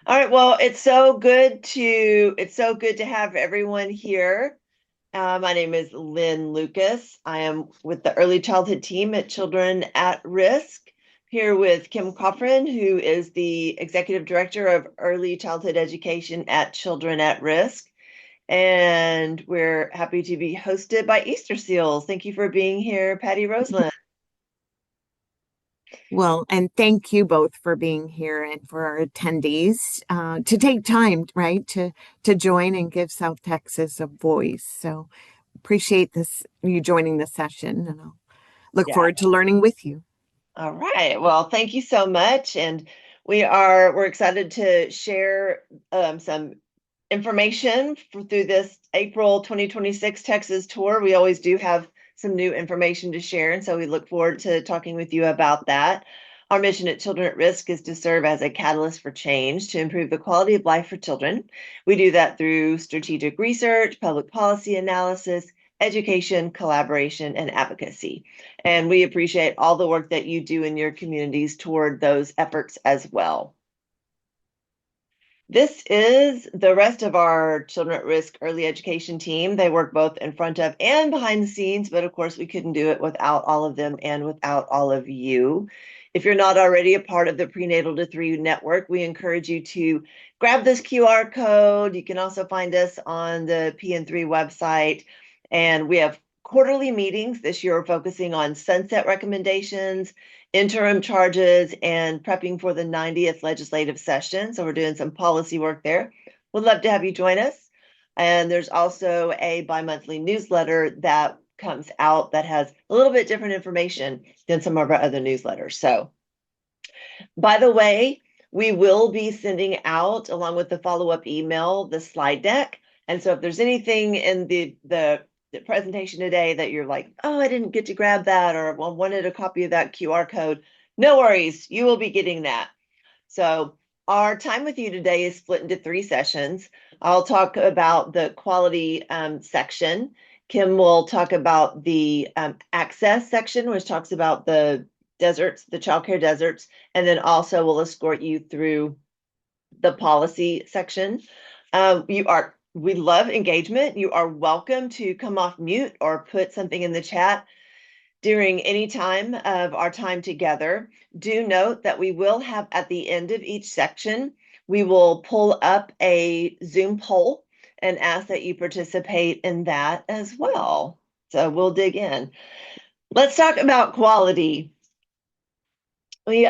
All right, well, it's so good to have everyone here. My name is Lynn Lucas. I am with the early childhood team at Children at Risk, here with Kim Coffrin, who is the executive director of early childhood education at Children at Risk. And we're happy to be hosted by Easter Seals. Thank you for being here, Patty Roseland. Well, and thank you both for being here and for our attendees to take time, right, to join and give South Texas a voice. So appreciate this you joining the session, and I'll look Yeah. forward to learning with you. All right. Well, thank you so much. And we're excited to share some information through this April 2026 Texas tour. We always do have some new information to share, and so we look forward to talking with you about that. Our mission at Children at Risk is to serve as a catalyst for change to improve the quality of life for children. We do that through strategic research, public policy analysis, education, collaboration, and advocacy. And we appreciate all the work that you do in your communities toward those efforts as well. This is the rest of our Children at Risk early education team. They work both in front of and behind the scenes, but of course, we couldn't do it without all of them and without all of you. If you're not already a part of the Prenatal to 3 network, we encourage you to grab this QR code. You can also find us on the PN3 website. And we have quarterly meetings. This year, we're focusing on sunset recommendations, interim charges, and prepping for the 90th legislative session. So we're doing some policy work there. We'd love to have you join us. And there's also a bi-monthly newsletter that comes out that has a little bit different information than some of our other newsletters. So, by the way, we will be sending out, along with the follow-up email, the slide deck. And so if there's anything in the presentation today that you're like, oh, I didn't get to grab that, or wanted a copy of that QR code, no worries, you will be getting that. So our time with you today is split into 3 sessions. I'll talk about the quality section. Kim will talk about the access section, which talks about the deserts, the childcare deserts, and then also we'll escort you through the policy section. We love engagement. You are welcome to come off mute or put something in the chat during any time of our time together. Do note that we will have at the end of each section, we will pull up a Zoom poll and ask that you participate in that as well. So we'll dig in. Let's talk about quality. We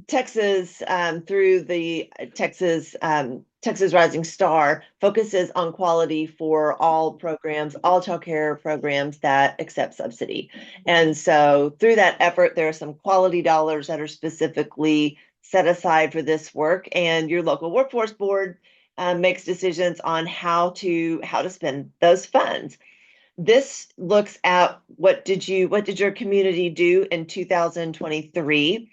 Texas, through the Texas Rising Star, focuses on quality for all programs, all child care programs that accept subsidy. And so through that effort, there are some quality dollars that are specifically set aside for this work, and your local workforce board makes decisions on how to spend those funds. This looks at what did your community do in 2023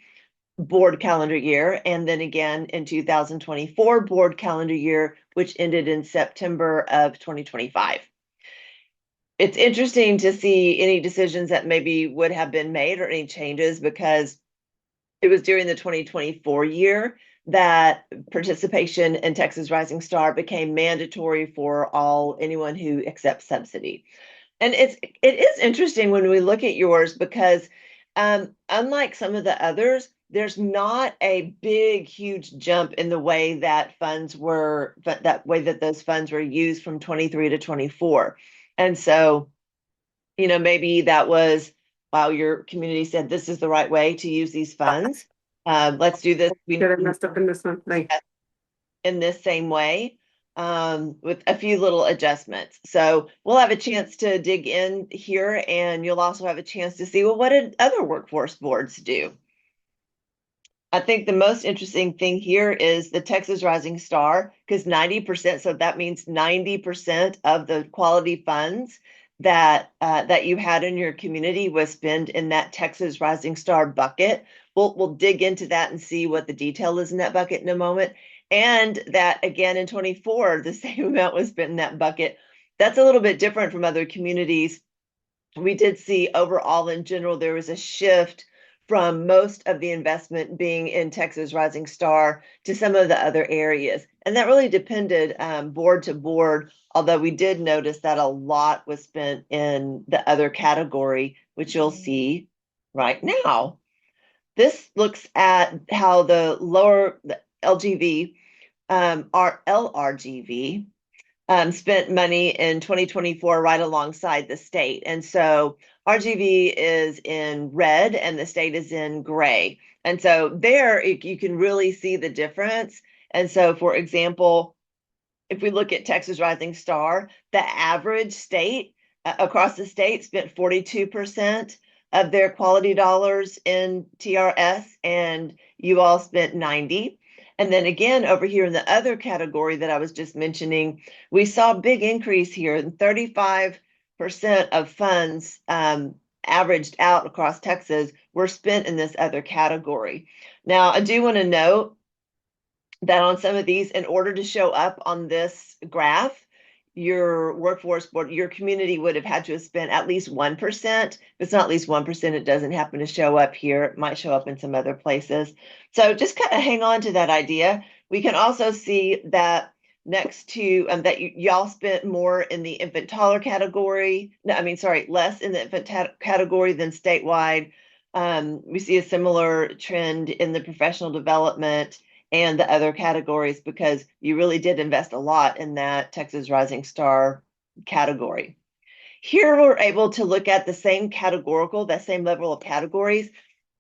board calendar year, and then again in 2024 board calendar year, which ended in September of 2025. It's interesting to see any decisions that maybe would have been made or any changes, because it was during the 2024 year that participation in Texas Rising Star became mandatory for anyone who accepts subsidy. And it is interesting when we look at yours, because unlike some of the others, there's not a big, huge jump in the way that those funds were used from 23 to 24. And so, maybe that was, wow, your community said this is the right way to use these funds. Let's do this. Get it messed up in this one. Like, in this same way, with a few little adjustments. So we'll have a chance to dig in here, and you'll also have a chance to see, well, what did other workforce boards do? I think the most interesting thing here is the Texas Rising Star, because 90%, so that means 90% of the quality funds that you had in your community was spent in that Texas Rising Star bucket. We'll dig into that and see what the detail is in that bucket in a moment. And that again in 24, the same amount was spent in that bucket. That's a little bit different from other communities. We did see overall in general, there was a shift from most of the investment being in Texas Rising Star to some of the other areas. And that really depended board to board, although we did notice that a lot was spent in the other category, which you'll see right now. This looks at how the LGV, our LRGV, spent money in 2024 right alongside the state. And so RGV is in red and the state is in gray. And so there you can really see the difference. And so, for example, if we look at Texas Rising Star, the average state across the state spent 42% of their quality dollars in TRS, and you all spent 90. And then again, over here in the other category that I was just mentioning, we saw a big increase here, and 35% of funds averaged out across Texas were spent in this other category. Now, I do want to note that on some of these, in order to show up on this graph, your workforce board, your community would have had to have spent at least 1%. If it's not at least 1%, it doesn't happen to show up here. It might show up in some other places. So just kind of hang on to that idea. We can also see that next to that y'all spent more in the infant toddler category. No, I mean, sorry, less in the infant category than statewide. We see a similar trend in the professional development and the other categories because you really did invest a lot in that Texas Rising Star category. Here we're able to look at the same categorical, that same level of categories,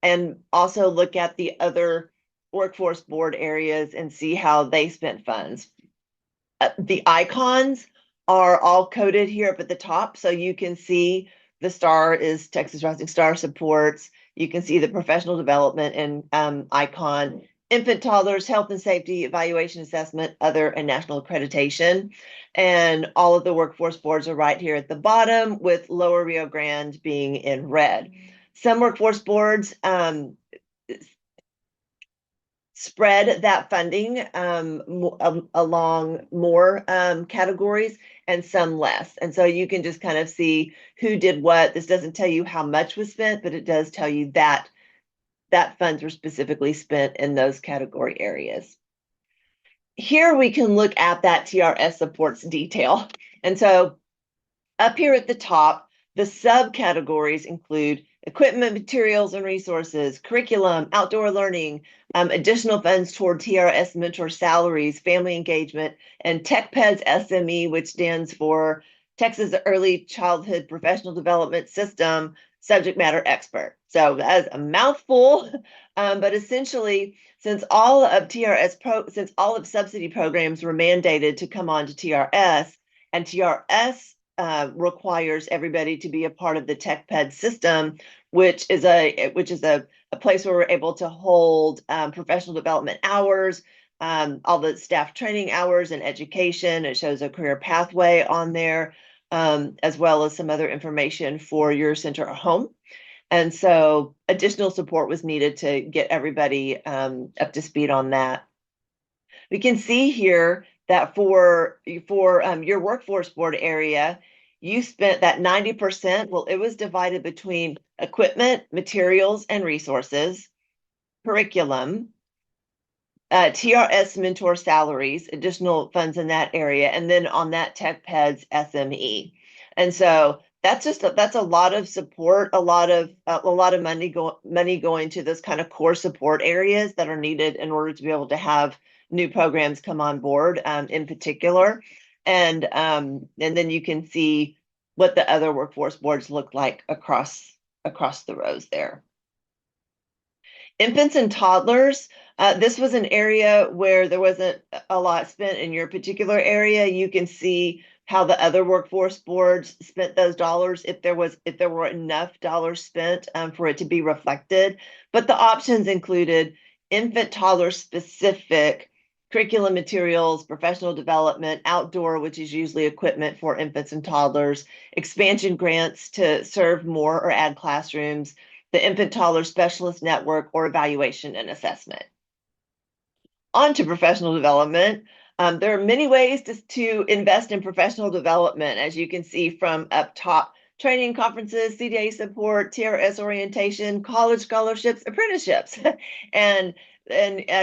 and also look at the other workforce board areas and see how they spent funds. The icons are all coded here up at the top, so you can see the star is Texas Rising Star supports. You can see the professional development and icon, infant toddlers, health and safety, evaluation assessment, other, and national accreditation. And all of the workforce boards are right here at the bottom, with Lower Rio Grande being in red. Some workforce boards spread that funding along more categories and some less. And so you can just kind of see who did what. This doesn't tell you how much was spent, but it does tell you that funds were specifically spent in those category areas. Here we can look at that TRS supports detail. And so up here at the top, the subcategories include equipment, materials, and resources, curriculum, outdoor learning, additional funds toward TRS mentor salaries, family engagement, and TechPEDS SME, which stands for Texas Early Childhood Professional Development System Subject Matter Expert. So that is a mouthful, but essentially, since all of subsidy programs were mandated to come on to TRS, and TRS requires everybody to be a part of the TechPED system, which is a place where we're able to hold professional development hours, all the staff training hours and education. It shows a career pathway on there, as well as some other information for your center or home. And so additional support was needed to get everybody up to speed on that. We can see here that for your workforce board area, you spent that 90%. Well, it was divided between equipment, materials, and resources, curriculum, TRS mentor salaries, additional funds in that area, and then on that TechPEDS SME. And so that's a lot of support, a lot of money going to those kind of core support areas that are needed in order to be able to have new programs come on board, in particular. And then you can see what the other workforce boards look like across the rows there. Infants and toddlers, this was an area where there wasn't a lot spent in your particular area. You can see how the other workforce boards spent those dollars, if there were enough dollars spent for it to be reflected. But the options included infant toddler specific curriculum materials, professional development, outdoor, which is usually equipment for infants and toddlers, expansion grants to serve more or add classrooms, the infant toddler specialist network, or evaluation and assessment. On to professional development. There are many ways to invest in professional development, as you can see from up top. training conferences, CDA support, TRS orientation, college scholarships, apprenticeships, and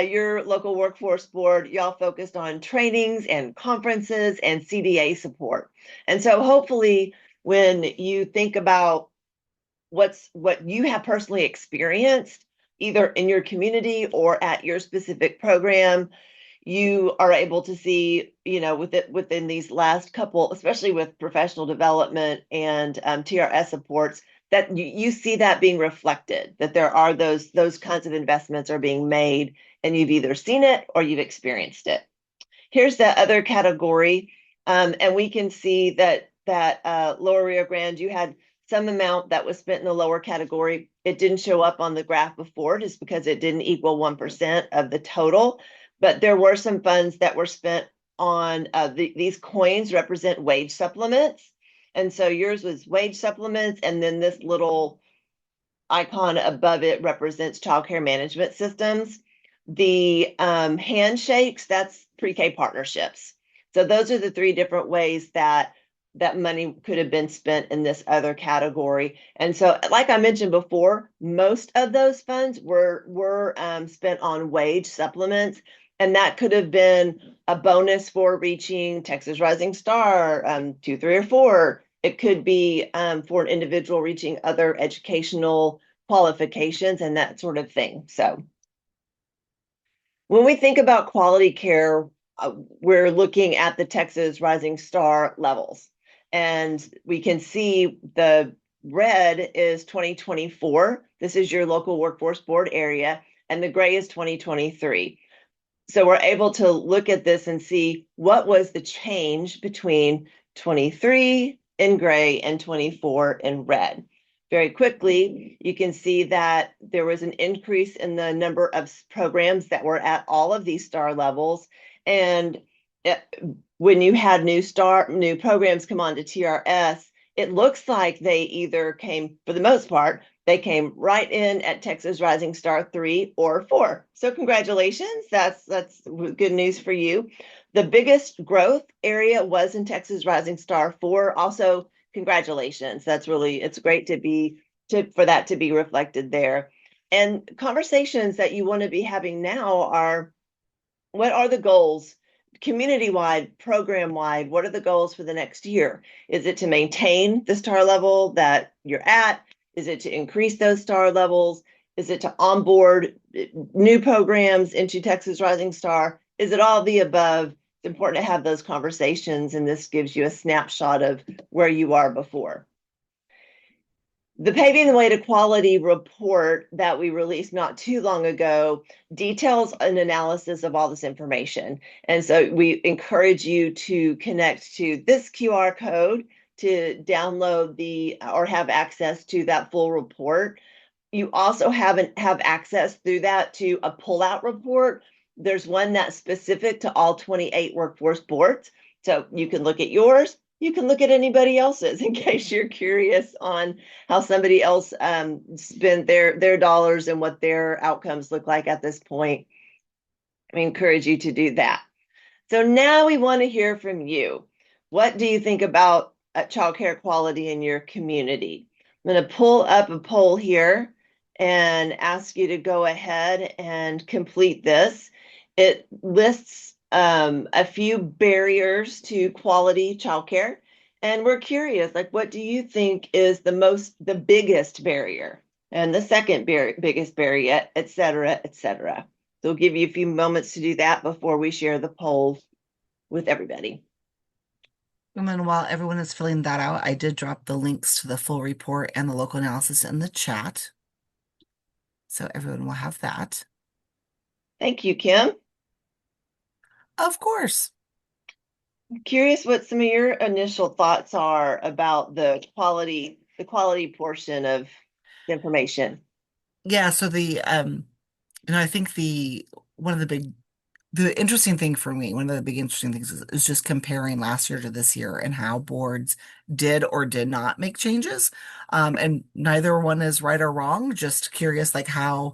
your local workforce board, y'all focused on trainings and conferences and CDA support. And so hopefully when you think about what you have personally experienced, either in your community or at your specific program, you are able to see, within these last couple, especially with professional development and TRS supports, that you see that being reflected, that there are those kinds of investments are being made, and you've either seen it or you've experienced it. Here's the other category, and we can see that Lower Rio Grande, you had some amount that was spent in the lower category. It didn't show up on the graph before just because it didn't equal 1% of the total, but there were some funds that were spent on these coins represent wage supplements. And so yours was wage supplements, and then this little icon above it represents childcare management systems. The handshakes, that's pre-K partnerships. So those are the three different ways that money could have been spent in this other category. And so, like I mentioned before, most of those funds were spent on wage supplements, and that could have been a bonus for reaching Texas Rising Star 2, 3, or 4. It could be for an individual reaching other educational qualifications and that sort of thing. So when we think about quality care, we're looking at the Texas Rising Star levels. And we can see the red is 2024. This is your local workforce board area. And the gray is 2023. So we're able to look at this and see what was the change between 23 in gray and 24 in red. Very quickly, you can see that there was an increase in the number of programs that were at all of these star levels. And when you had new programs come on to TRS, it looks like they either came, for the most part, they came right in at Texas Rising Star 3 or 4. So congratulations, that's good news for you. The biggest growth area was in Texas Rising Star 4. Also, congratulations. It's great for that to be reflected there. And conversations that you want to be having now are, what are the goals? Community-wide, program-wide, what are the goals for the next year? Is it to maintain the star level that you're at? Is it to increase those star levels? Is it to onboard new programs into Texas Rising Star? Is it all the above? It's important to have those conversations, and this gives you a snapshot of where you are before. The Paving the Way to Quality report that we released not too long ago details an analysis of all this information. And so we encourage you to connect to this QR code to download or have access to that full report. You also have access through that to a pullout report. There's one that's specific to all 28 workforce boards. So you can look at yours. You can look at anybody else's in case you're curious on how somebody else spent their dollars and what their outcomes look like at this point. I encourage you to do that. So now we want to hear from you. What do you think about childcare quality in your community? I'm going to pull up a poll here and ask you to go ahead and complete this. It lists a few barriers to quality childcare, and we're curious, like, what do you think is the biggest barrier, and the second biggest barrier, et cetera, et cetera. So we'll give you a few moments to do that before we share the poll with everybody. And then while everyone is filling that out, I did drop the links to the full report and the local analysis in the chat. So everyone will have that. Thank you, Kim. Of course. I'm curious what some of your initial thoughts are about the quality portion of the information. Yeah, so I think the interesting thing for me, one of the big interesting things is just comparing last year to this year and how boards did or did not make changes. And neither one is right or wrong, just curious like how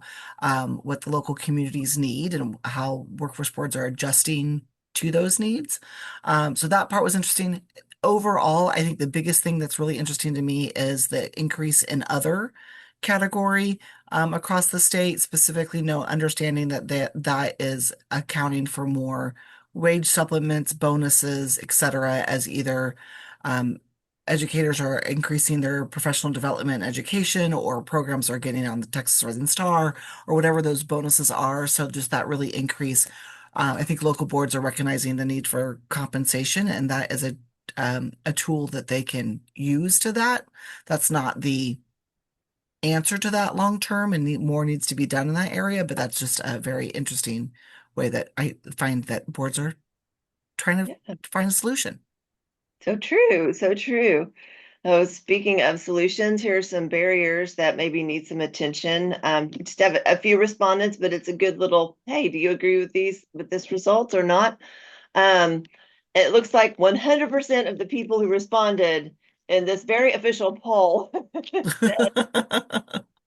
what the local communities need and how workforce boards are adjusting to those needs. So that part was interesting. overall, I think the biggest thing that's really interesting to me is the increase in other category across the state, specifically no understanding that is accounting for more wage supplements, bonuses, et cetera, as either um, educators are increasing their professional development education or programs are getting on the Texas Rising Star or whatever those bonuses are. So just that really increase. I think local boards are recognizing the need for compensation, and that is a tool that they can use to that. That's not the answer to that long term, and more needs to be done in that area, but that's just a very interesting way that I find that boards are trying to Yeah, find a solution. so true, so true. Oh, speaking of solutions, here are some barriers that maybe need some attention. We just have a few respondents, but it's a good little, hey, do you agree with this results or not? Um, it looks like 100% of the people who responded in this very official poll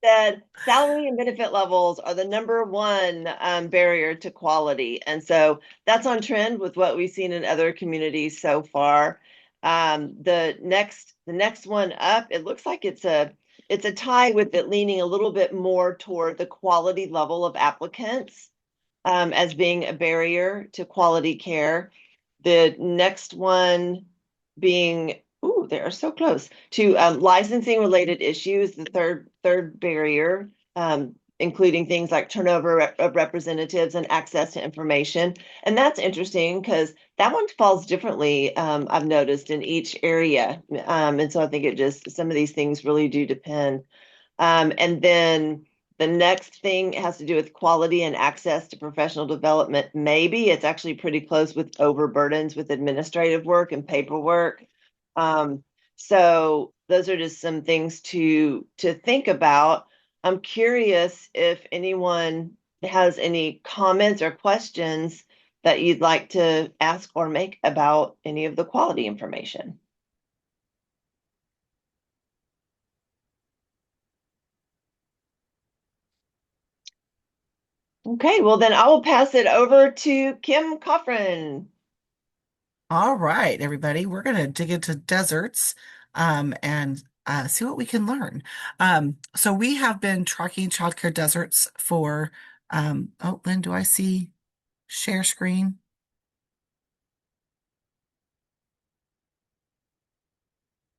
said salary and benefit levels are the number one barrier to quality. And so that's on trend with what we've seen in other communities so far. The next one up, it looks like it's a tie with it leaning a little bit more toward the quality level of applicants as being a barrier to quality care. The next one being, ooh, they are so close to licensing related issues. The third barrier, including things like turnover of representatives and access to information. And that's interesting because that one falls differently. I've noticed in each area, and so I think it just some of these things really do depend. And then the next thing has to do with quality and access to professional development. Maybe it's actually pretty close with overburdens with administrative work and paperwork. Um, so those are just some things to think about. I'm curious if anyone has any comments or questions that you'd like to ask or make about any of the quality information. Okay, well then I will pass it over to Kim Coffrin. All right, everybody, we're going to dig into deserts and see what we can learn. So we have been tracking childcare deserts for, oh, Lynn, do I see share screen?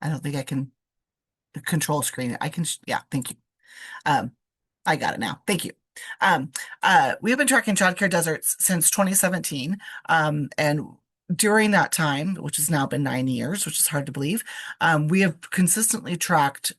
I don't think I can control screen. I can, yeah, thank you. Um, I got it now. Thank you. Um, we have been tracking childcare deserts since 2017. And during that time, which has now been 9 years, which is hard to believe, we have consistently tracked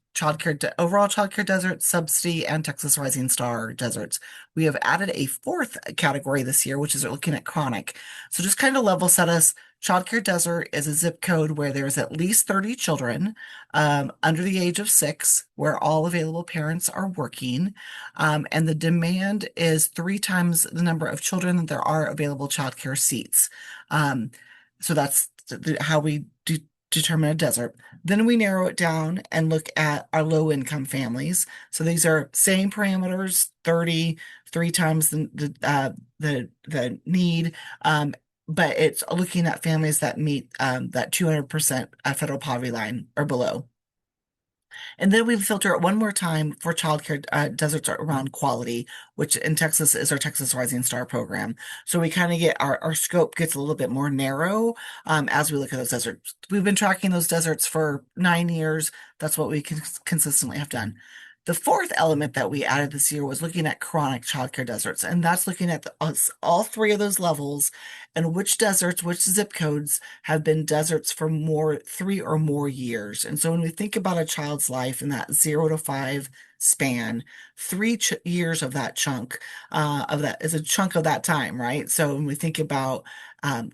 overall childcare deserts, subsidy, and Texas Rising Star deserts. We have added a fourth category this year, which is looking at chronic. So just kind of level set us. Childcare desert is a zip code where there's at least 30 children under the age of 6, where all available parents are working. And the demand is 3 times the number of children that there are available childcare seats. Um, so that's how we determine a desert. Then we narrow it down and look at our low income families. So these are same parameters, 30, 3 times the need. But it's looking at families that meet that 200% federal poverty line or below. And then we filter it one more time for childcare deserts around quality, which in Texas is our Texas Rising Star program. So we kind of get our scope gets a little bit more narrow as we look at those deserts. We've been tracking those deserts for 9 years. That's what we consistently have done. The fourth element that we added this year was looking at chronic childcare deserts, and that's looking at all three of those levels and which deserts, which zip codes have been deserts for 3 or more years. And so when we think about a child's life in that 0 to 5 span, 3 years of that chunk of that is a chunk of that time, right? So when we think about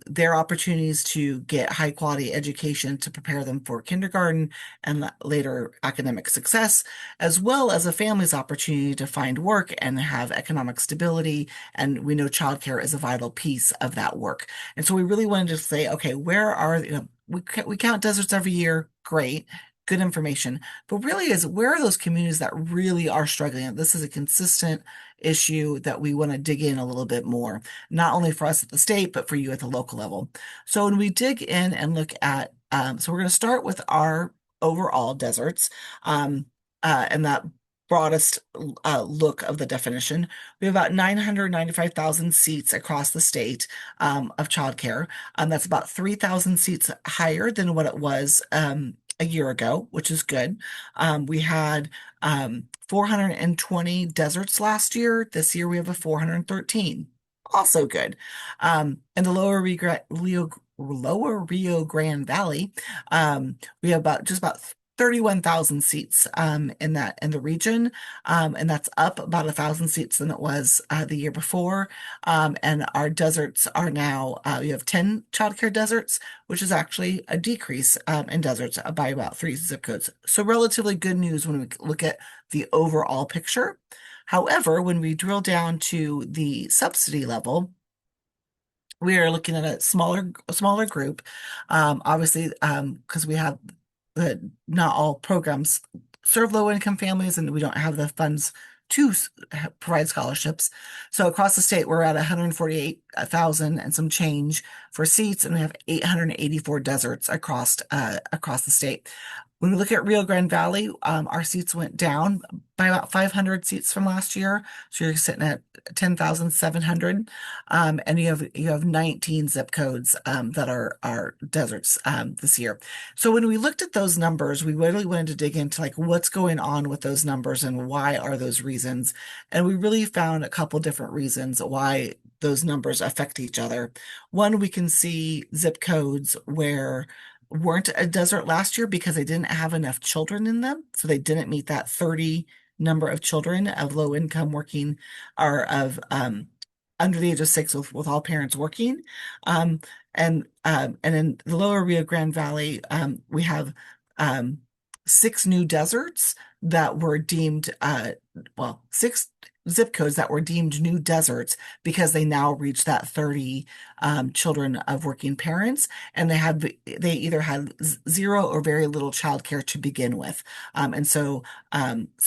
their opportunities to get high quality education to prepare them for kindergarten and later academic success, as well as a family's opportunity to find work and have economic stability. And we know childcare is a vital piece of that work. And so we really wanted to say, okay, where are, we count deserts every year. Great. Good information. But really is where are those communities that really are struggling? This is a consistent issue that we want to dig in a little bit more, not only for us at the state, but for you at the local level. So when we dig in and look at So we're going to start with our overall deserts, and that broadest look of the definition. We have about 995,000 seats across the state of childcare. That's about 3,000 seats higher than what it was a year ago, which is good. We had 420 deserts last year. This year we have a 413. Also good. In the lower Rio Grande Valley, we have about 31,000 seats in the region, and that's up about 1,000 seats than it was the year before. And our deserts are now we have 10 childcare deserts, which is actually a decrease in deserts by about 3 zip codes. So relatively good news when we look at the overall picture. However, when we drill down to the subsidy level, we are looking at a smaller group. Obviously, because we have not all programs serve low income families, and we don't have the funds to provide scholarships. So across the state, we're at 148,000 and some change for seats, and we have 884 deserts across the state. When we look at Rio Grande Valley, our seats went down by about 500 seats from last year. So you're sitting at 10,700. And you have 19 zip codes that are deserts this year. So when we looked at those numbers, we really wanted to dig into like what's going on with those numbers and why are those reasons. And we really found a couple different reasons why those numbers affect each other. One, we can see zip codes where weren't a desert last year because they didn't have enough children in them. So they didn't meet that 30 number of children of low income working or of under the age of 6 with all parents working. And in the lower Rio Grande Valley, we have 6 new deserts that were deemed, 6 zip codes that were deemed new deserts because they now reach that 30 children of working parents, and they either had 0 or very little childcare to begin with. So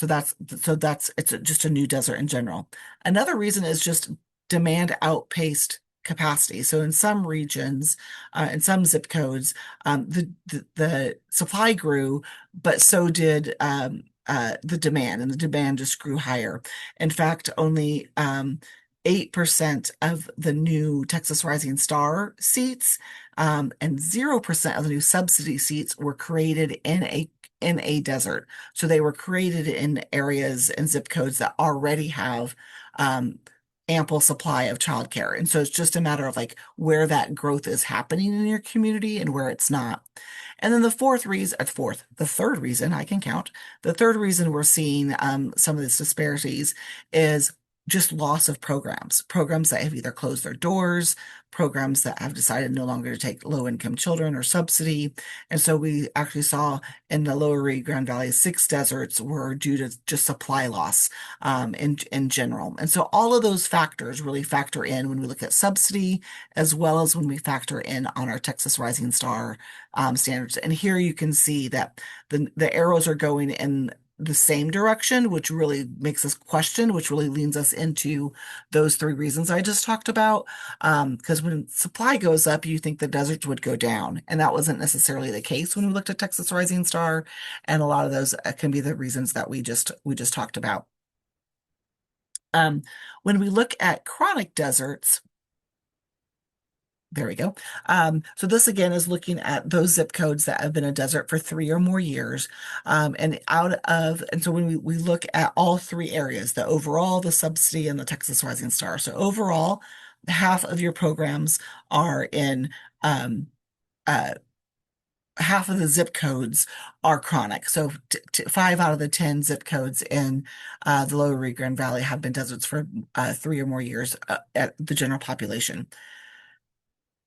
that's it's just a new desert in general. Another reason is just demand outpaced capacity. So in some regions, in some zip codes, the supply grew, but so did the demand, and the demand just grew higher. In fact, only 8% of the new Texas Rising Star seats and 0% of the new subsidy seats were created in a desert. So they were created in areas and zip codes that already have ample supply of childcare. And so it's just a matter of like where that growth is happening in your community and where it's not. And then the third reason I can count, the third reason we're seeing some of these disparities is just loss of programs that have either closed their doors, programs that have decided no longer to take low-income children or subsidy. And so we actually saw in the lower Rio Grande Valley, 6 deserts were due to just supply loss in general. And so all of those factors really factor in when we look at subsidy, as well as when we factor in on our Texas Rising Star standards. And here you can see that the arrows are going in the same direction, which really makes us question, which really leans us into those 3 reasons I just talked about. Because when supply goes up, you think the deserts would go down. And that wasn't necessarily the case when we looked at Texas Rising Star. And a lot of those can be the reasons that we just talked about. When we look at chronic deserts, there we go. So this again is looking at those zip codes that have been a desert for 3 or more years. And so when we look at all 3 areas, the overall, the subsidy, and the Texas Rising Star. So overall, half of your programs are in half of the zip codes are chronic. So 5 out of the 10 zip codes in the lower Rio Grande Valley have been deserts for 3 or more years at the general population.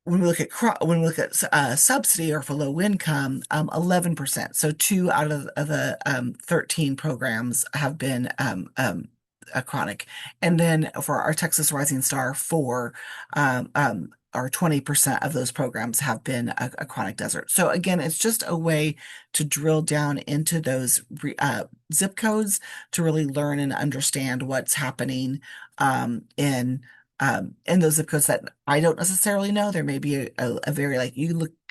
When we look at subsidy or for low income, 11%. So 2 out of the 13 programs have been a chronic. And then for our Texas Rising Star, 4 or 20% of those programs have been a chronic desert. So again, it's just a way to drill down into those zip codes to really learn and understand what's happening in in those zip codes that I don't necessarily know. There may be a very like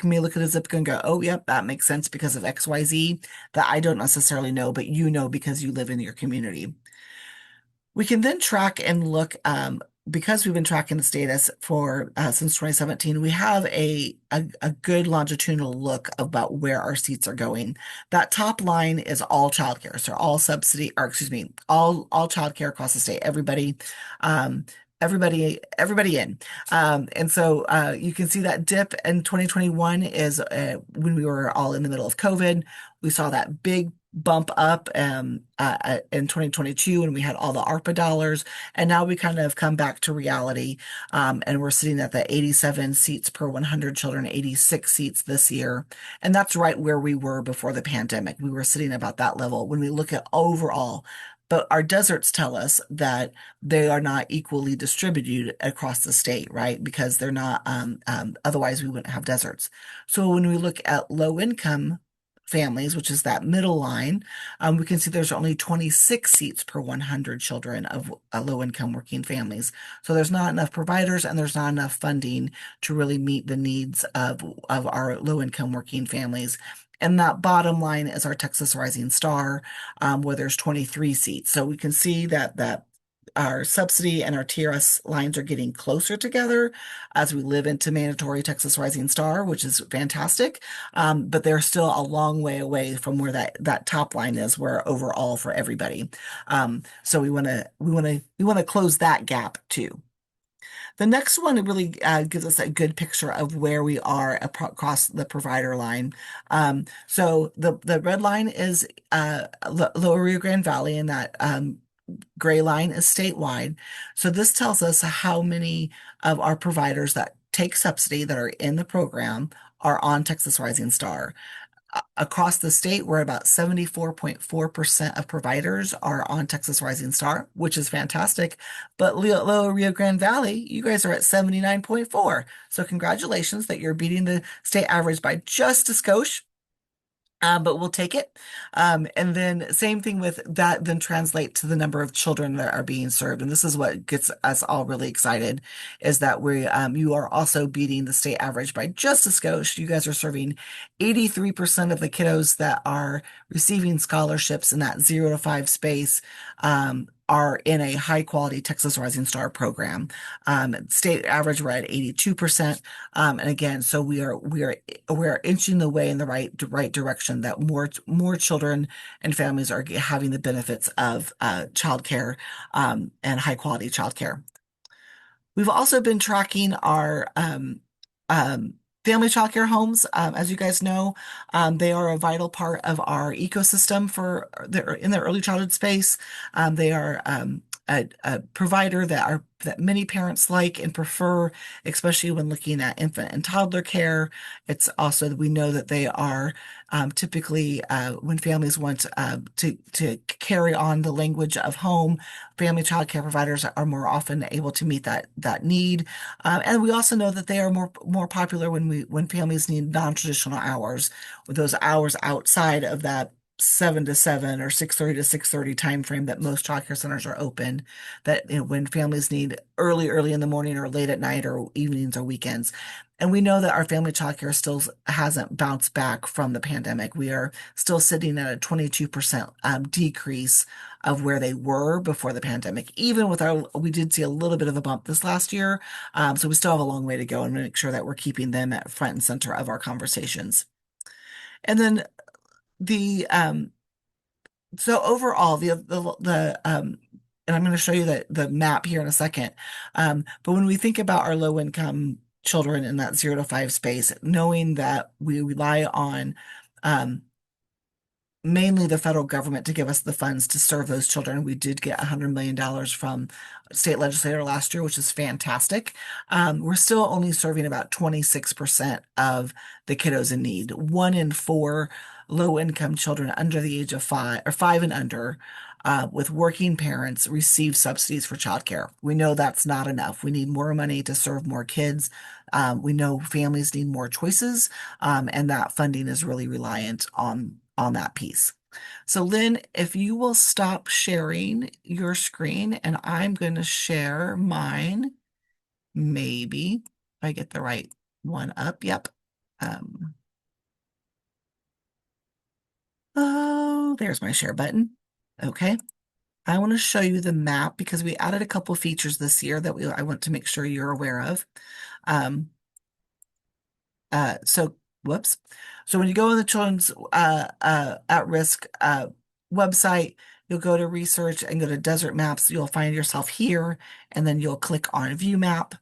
may look at a zip code and go, oh, yep, that makes sense because of XYZ that I don't necessarily know, but you know because you live in your community. We can then track and look, because we've been tracking the status for since 2017, we have a good longitudinal look about where our seats are going. That top line is all childcare, so all subsidy, or excuse me, all childcare across the state. Um, everybody in. And so you can see that dip in 2021 is when we were all in the middle of COVID. We saw that big bump up in 2022 when we had all the ARPA dollars, and now we kind of come back to reality, and we're sitting at the 87 seats per 100 children, 86 seats this year, and that's right where we were before the pandemic. We were sitting about that level when we look at overall. But our deserts tell us that they are not equally distributed across the state, right? Because they're not, otherwise we wouldn't have deserts. So when we look at low income families, which is that middle line, we can see there's only 26 seats per 100 children of low-income working families. So there's not enough providers and there's not enough funding to really meet the needs of our low-income working families. And that bottom line is our Texas Rising Star, where there's 23 seats. So we can see that our subsidy and our TRS lines are getting closer together as we live into mandatory Texas Rising Star, which is fantastic. But they're still a long way away from where that top line is, where overall for everybody. So we want to close that gap too. The next one really gives us a good picture of where we are across the provider line. So the red line is Lower Rio Grande Valley, and that gray line is statewide. So this tells us how many of our providers that take subsidy that are in the program are on Texas Rising Star. Across the state, we're about 74.4% of providers are on Texas Rising Star, which is fantastic. But Lower Rio Grande Valley, you guys are at 79.4. So congratulations that you're beating the state average by just a skosh. But we'll take it. And then same thing with that, then translate to the number of children that are being served. And this is what gets us all really excited, is that you are also beating the state average by just a skosh. You guys are serving 83% of the kiddos that are receiving scholarships in that 0 to 5 space, are in a high quality Texas Rising Star program. State average, we're at 82%. And again, so we're inching the way in the right direction, that more children and families are having the benefits of childcare, and high quality childcare. We've also been tracking our family childcare homes. As you guys know, they are a vital part of our ecosystem in the early childhood space. They are a provider that many parents like and prefer, especially when looking at infant and toddler care. It's also, we know that they are typically, when families want to carry on the language of home, family child care providers are more often able to meet that need. And we also know that they are more popular when families need non-traditional hours, with those hours outside of that 7 to 7 or 6:30 to 6:30 time frame that most childcare centers are open, that when families need early in the morning or late at night or evenings or weekends. And we know that our family childcare still hasn't bounced back from the pandemic. We are still sitting at a 22% decrease of where they were before the pandemic. Even with we did see a little bit of a bump this last year. So we still have a long way to go, and make sure that we're keeping them at front and center of our conversations. And then so overall, and I'm going to show you the map here in a second. But when we think about our low income children in that 0 to 5 space, knowing that we rely on mainly the federal government to give us the funds to serve those children. We did get $100 million from state legislator last year, which is fantastic. We're still only serving about 26% of the kiddos in need. 1 in 4 low-income children under the age of 5, or 5 and under, with working parents, receive subsidies for childcare. We know that's not enough. We need more money to serve more kids. We know families need more choices, and that funding is really reliant on that piece. So Lynn, if you will stop sharing your screen, and I'm going to share mine. maybe if I get the right one up. Yep. Oh, there's my share button. Okay. I want to show you the map because we added a couple features this year that I want to make sure you're aware of. Um, so, whoops. So when you go on the Children's at-risk website, you'll go to research and go to desert maps. You'll find yourself here, and then you'll click on view map.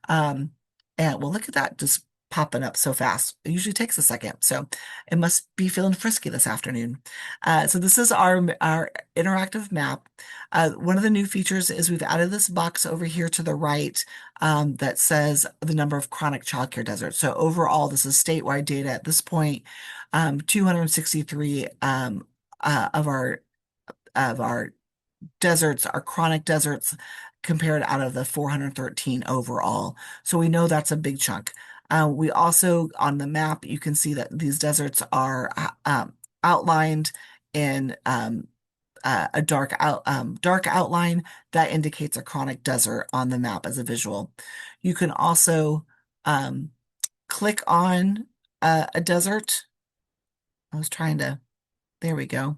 Um, and well, look at that, just popping up so fast. It usually takes a second. So it must be feeling frisky this afternoon. So this is our interactive map. One of the new features is we've added this box over here to the right that says the number of chronic childcare deserts. So overall, this is statewide data at this point. 263 of our deserts are chronic deserts compared out of the 413 overall. So we know that's a big chunk. We also, on the map, you can see that these deserts are outlined in a dark outline that indicates a chronic desert on the map as a visual. You can also click on a desert. I was trying to, there we go.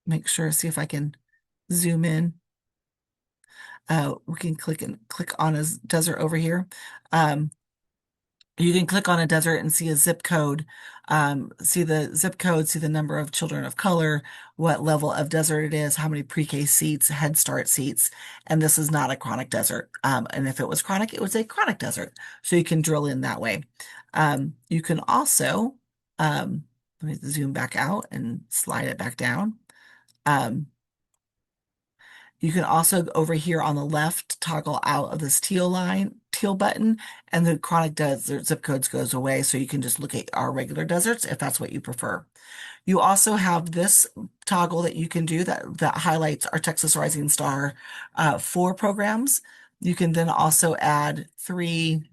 Make sure, see if I can zoom in. We can click on a desert over here. You can click on a desert and see a zip code, see the zip code, see the number of children of color, what level of desert it is, how many pre-K seats, Head Start seats, and this is not a chronic desert. And if it was chronic, it was a chronic desert. So you can drill in that way. You can also, let me zoom back out and slide it back down. You can also over here on the left toggle out of this teal button, and the chronic desert zip codes goes away. So you can just look at our regular deserts if that's what you prefer. You also have this toggle that you can do that highlights our Texas Rising Star 4 programs. You can then also add 3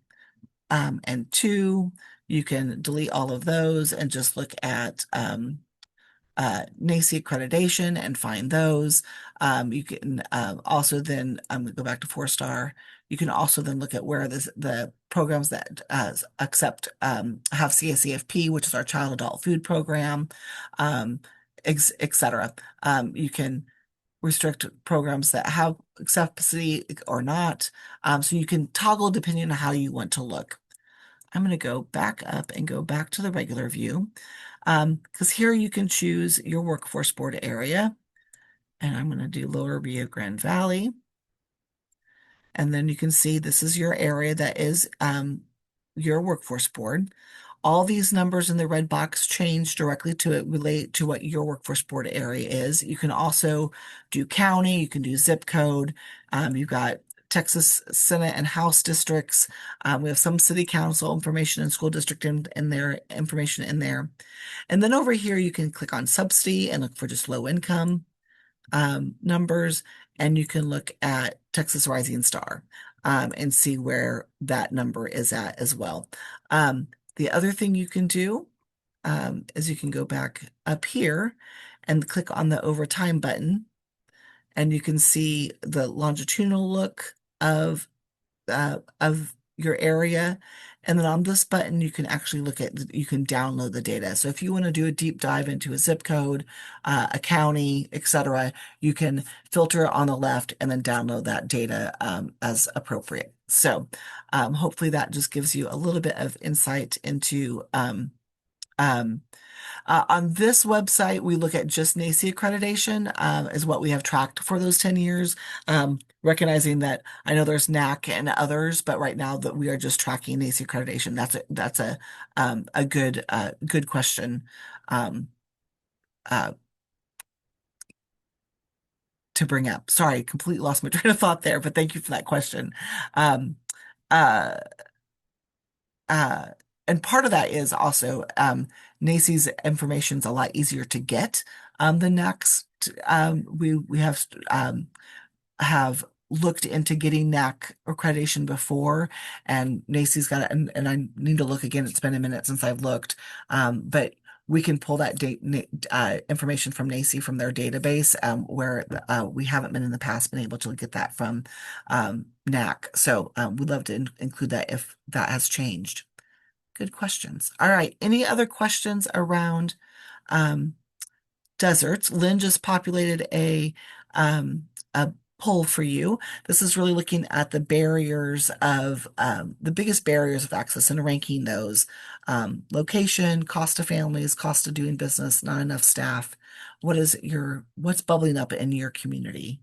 and 2. You can delete all of those and just look at NACE accreditation and find those. You can also then go back to 4-star. You can also then look at where the programs that accept have CSEFP, which is our child adult food program, etc. You can restrict programs that have acceptancy or not. So you can toggle depending on how you want to look. I'm going to go back up and go back to the regular view. Because here you can choose your workforce board area. And I'm going to do Lower Rio Grande Valley. And then you can see this is your area that is your workforce board. All these numbers in the red box change directly to relate to what your workforce board area is. You can also do county, you can do zip code. You've got Texas Senate and House districts. We have some city council information and school district in there, information in there. And then over here, you can click on subsidy and look for just low income numbers. And you can look at Texas Rising Star and see where that number is at as well. The other thing you can do is you can go back up here and click on the overtime button, and you can see the longitudinal look of your area. And then on this button, you can actually you can download the data. So if you want to do a deep dive into a zip code, a county, etc., you can filter on the left and then download that data as appropriate. So hopefully that just gives you a little bit of insight into on this website, we look at just NACE accreditation is what we have tracked for those 10 years, recognizing that I know there's NAC and others, but right now that we are just tracking NACE accreditation. That's a good question to bring up. Sorry, completely lost my train of thought there, but thank you for that question. Uh, and part of that is also NACE's information is a lot easier to get than NAC's. We have looked into getting NAC accreditation before, and NACE's got it, and I need to look again. It's been a minute since I've looked, but we can pull that information from NACE from their database, where we haven't been in the past been able to get that from NAC. So we'd love to include that if that has changed. Good questions. All right. Any other questions around um, deserts? Lynn just populated a poll for you. This is really looking at the barriers of the biggest barriers of access and ranking those. Location, cost of families, cost of doing business, not enough staff. What's bubbling up in your community?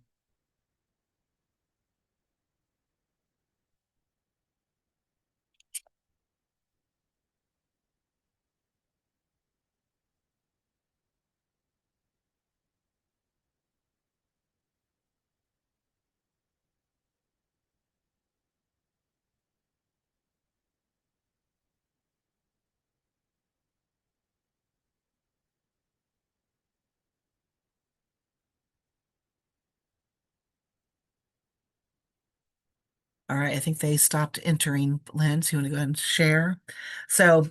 All right, I think they stopped entering. Lynn, so you want to go ahead and share? So,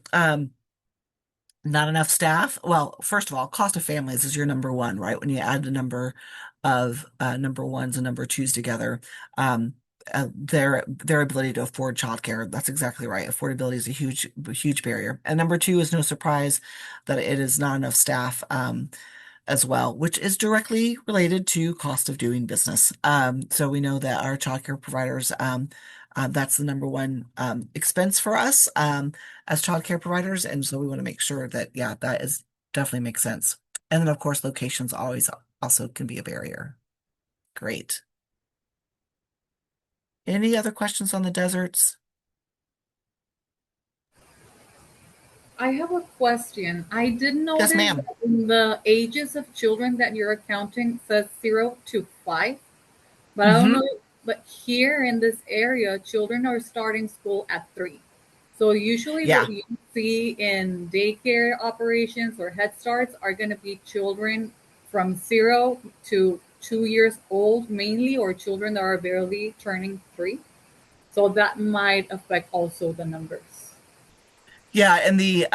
not enough staff. Well, first of all, cost of families is your number one, right? When you add the number of number ones and number twos together, their ability to afford childcare. That's exactly right. Affordability is a huge barrier. And number two is no surprise that it is not enough staff. As well, which is directly related to cost of doing business. So we know that our childcare providers, that's the number one expense for us as childcare providers, and so we want to make sure that yeah, that is definitely makes sense. And then of course, locations always also can be a barrier. Great. Any other questions on the deserts? I have a question. I did Yes, notice ma'am. that in the ages of children that you're accounting says 0 to 5, but I don't Hmm. know. But here in this area, children are starting school at 3. So usually, what Yeah, you see in daycare operations or Head Starts are going to be children from 0 to 2 years old, mainly, or children that are barely turning 3. So that might affect also the numbers. yeah, and the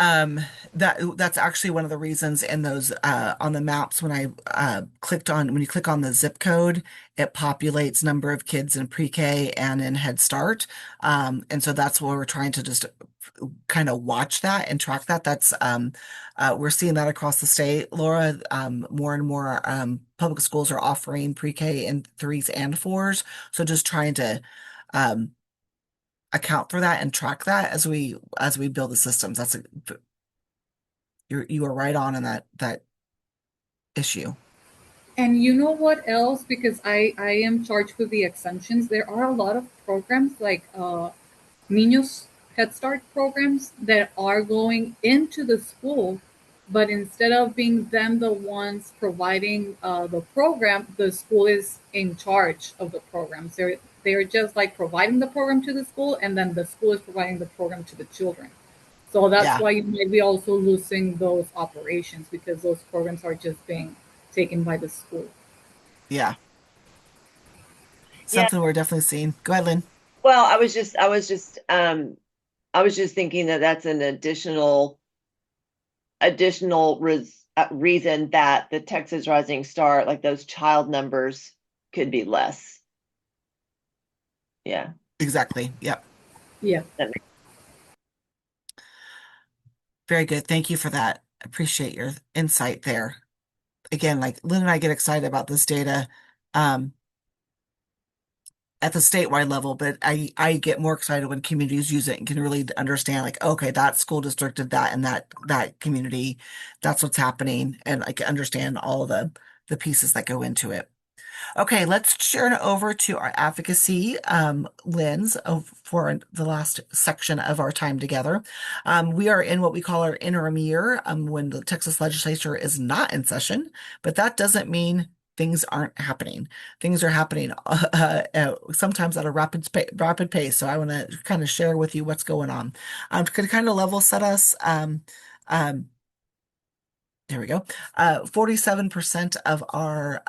that's actually one of the reasons in those on the maps when I clicked on when you click on the zip code, it populates number of kids in pre-K and in Head Start. And so that's where we're trying to just kind of watch that and track that. That's we're seeing that across the state, Laura. More and more public schools are offering pre-K in threes and fours. So just trying to um account for that and track that as we build the systems. You are right on in that issue. And you know what else? Because I am charged with the exemptions. There are a lot of programs like Niños Head Start programs that are going into the school, but instead of being them the ones providing the program, the school is in charge of the programs. They're just like providing the program to the school, and then the school is providing the program to the children. So that's Yeah, why you might be also losing those operations because those programs are just being taken by the school. yeah. Yeah. Something we're definitely seeing. Go ahead, Lynn. Well, I was just thinking that that's an additional reason that the Texas Rising Star, like those child numbers, could be less. Yeah. Exactly. Yep. Yeah. That makes Very good. Thank you for that. Appreciate your insight there. Again, like Lynn and I get excited about this data um, at the statewide level, but I get more excited when communities use it and can really understand like, okay, that school district did that and that community, that's what's happening, and I can understand all the pieces that go into it. Okay, let's turn over to our advocacy lens for the last section of our time together. We are in what we call our interim year when the Texas legislature is not in session, but that doesn't mean things aren't happening. Things are happening sometimes at a rapid pace. So I want to kind of share with you what's going on. To kind of level set us. Um, there we go. 47% of our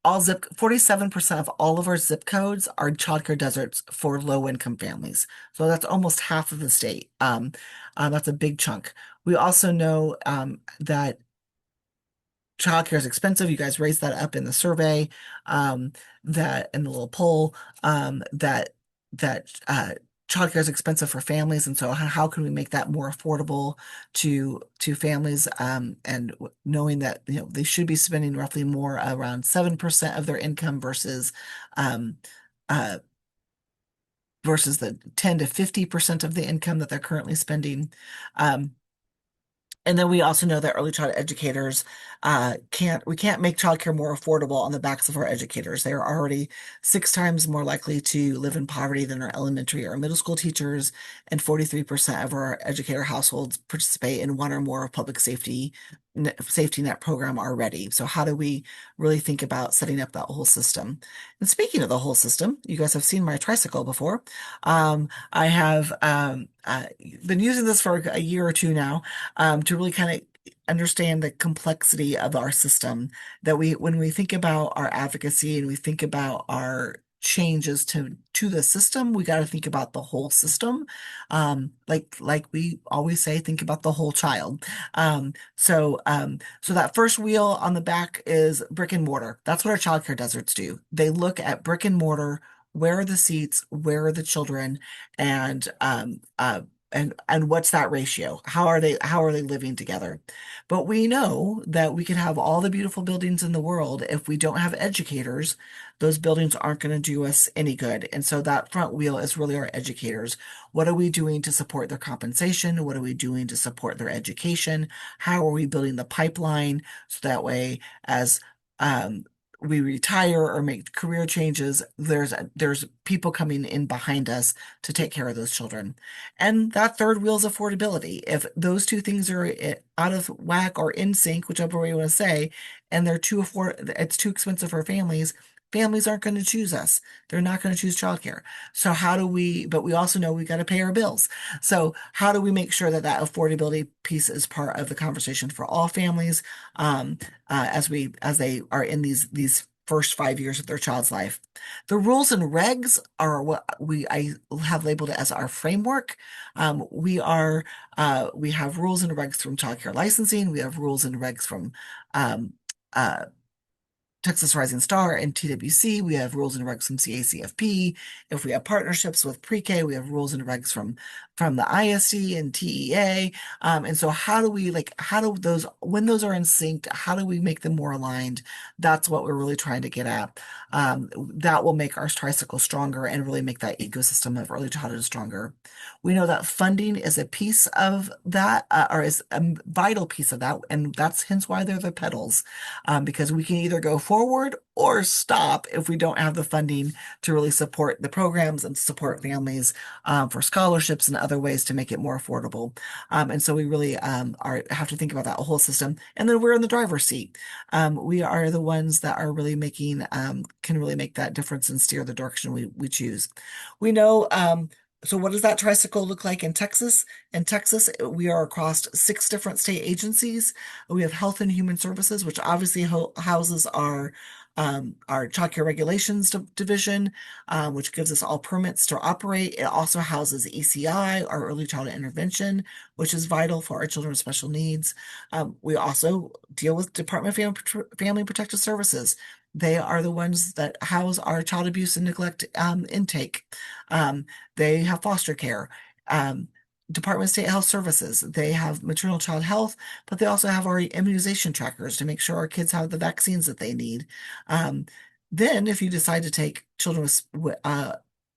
47% of all of our zip codes are childcare deserts for low income families. So that's almost half of the state. That's a big chunk. We also know that childcare is expensive. You guys raised that up in the survey, that in the little poll, that childcare is expensive for families, and so how can we make that more affordable to families? And knowing that they should be spending roughly more, around 7% of their income um, uh, versus the 10 to 50% of the income that they're currently spending. Um, and then we also know that early child educators we can't make childcare more affordable on the backs of our educators. They are already 6 times more likely to live in poverty than our elementary or middle school teachers, and 43% of our educator households participate in one or more of public safety net program already. So how do we really think about setting up that whole system? And speaking of the whole system, you guys have seen my tricycle before. I have been using this for a year or two now, to really kind of understand the complexity of our system. That when we think about our advocacy and we think about our changes to the system, we got to think about the whole system. Like we always say, think about the whole child. So that first wheel on the back is brick and mortar. That's what our childcare deserts do. They look at brick and mortar. Where are the seats? Where are the children? And and what's that ratio? How are they living together? But we know that we can have all the beautiful buildings in the world. If we don't have educators, those buildings aren't going to do us any good. And so that front wheel is really our educators. What are we doing to support their compensation? What are we doing to support their education? How are we building the pipeline so that way, as um, we retire or make career changes, there's people coming in behind us to take care of those children. And that third wheel is affordability. If those two things are out of whack or in sync, whichever way you want to say, and it's too expensive for families aren't going to choose us. They're not going to choose childcare. So but we also know we got to pay our bills. So how do we make sure that that affordability piece is part of the conversation for all families, as they are in these first 5 years of their child's life? The rules and regs are what I have labeled it as our framework. We have rules and regs from childcare licensing. We have rules and regs from um, uh, Texas Rising Star and TWC. We have rules and regs from CACFP. If we have partnerships with pre-K, we have rules and regs from the ISD and TEA. And so when those are in sync, how do we make them more aligned? That's what we're really trying to get at. That will make our tricycle stronger and really make that ecosystem of early childhood stronger. We know that funding is a piece of that, or is a vital piece of that, and that's hence why they're the pedals, because we can either go forward or stop if we don't have the funding to really support the programs and support families, for scholarships and other ways to make it more affordable. And so we really have to think about that whole system. And then we're in the driver's seat. We are the ones that are really can really make that difference and steer the direction we choose. We know. So what does that tricycle look like in Texas? In Texas, we are across 6 different state agencies. We have Health and Human Services, which obviously houses our Child Care Regulations Division, which gives us all permits to operate. It also houses ECI, our Early Childhood Intervention, which is vital for our children with special needs. We also deal with Department of Family Protective Services. They are the ones that house our child abuse and neglect intake. They have foster care. Department of State Health Services, they have maternal child health, but they also have our immunization trackers to make sure our kids have the vaccines that they need. Um, then, if you decide to take children with